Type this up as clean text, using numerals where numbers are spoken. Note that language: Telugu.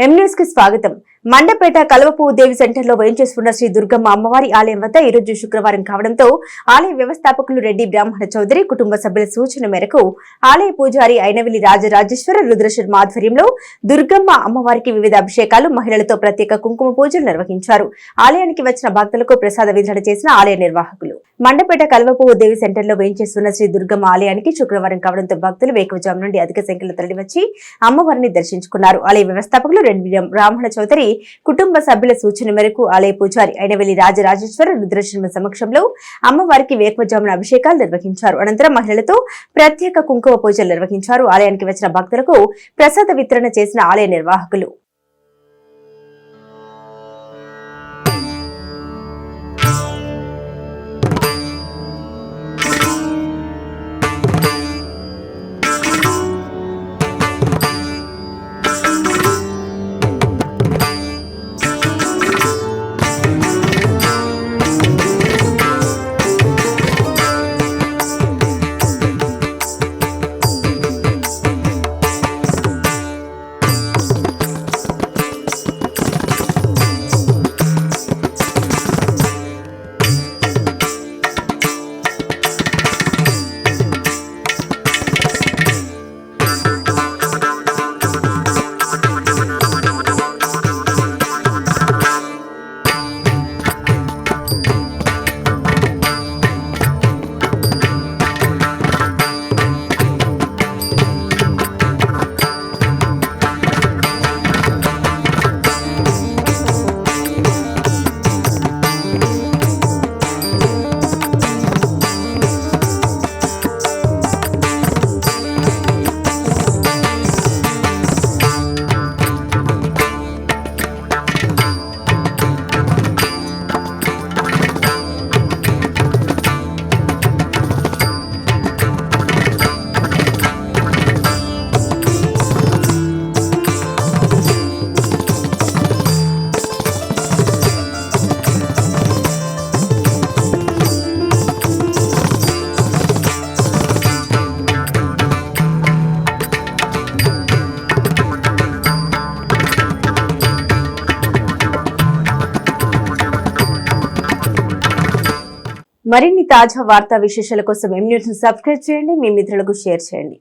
ఎం న్యూస్ కి స్వాగతం. మండపేట కల్వపువ్వు దేవి సెంటర్ లో వేయించేస్తున్న శ్రీ దుర్గమ్మ అమ్మవారి ఆలయం వద్ద ఈ రోజు శుక్రవారం కావడంతో ఆలయ వ్యవస్థాపకులు రెడ్డి బ్రాహ్మణ చౌదరి కుటుంబ సభ్యుల సూచన మేరకు ఆలయ పూజారి అయినవిల్లి రాజరాజేశ్వర రుద్రశర్మ ఆధ్వర్యంలో దుర్గమ్మ అమ్మవారికి వివిధ అభిషేకాలు, మహిళలతో ప్రత్యేక కుంకుమ పూజలు నిర్వహించారు. ఆలయానికి వచ్చిన భక్తులకు ప్రసాద వితరణ చేసిన ఆలయ నిర్వాహకులు. మండపేట కల్వపువ్వు దేవి సెంటర్ లో వేయించేస్తున్న శ్రీ దుర్గమ్మ ఆలయానికి శుక్రవారం కావడంతో భక్తులు వేకువజాము నుండి అధిక సంఖ్యలో తరలివచ్చి అమ్మవారిని దర్శించుకున్నారు. ఆలయ వ్యవస్థాపకులు రెడ్డి బ్రాహ్మణ చౌదరి కుటుంబ సభ్యుల సూచన మేరకు ఆలయ పూజారి అయినవిల్లి రాజరాజేశ్వర రుద్రశర్మ సమక్షంలో అమ్మవారికి వేకువజామున అభిషేకాలు నిర్వహించారు. అనంతరం మహిళలతో ప్రత్యేక కుంకుమ పూజలు నిర్వహించారు. ఆలయానికి వచ్చిన భక్తులకు ప్రసాద వితరణ చేసిన ఆలయ నిర్వాహకులు. మరిన్ని తాజా వార్తా విశేషాల కోసం ఎం న్యూస్ ను సబ్స్క్రైబ్ చేయండి, మీ మిత్రులకు షేర్ చేయండి.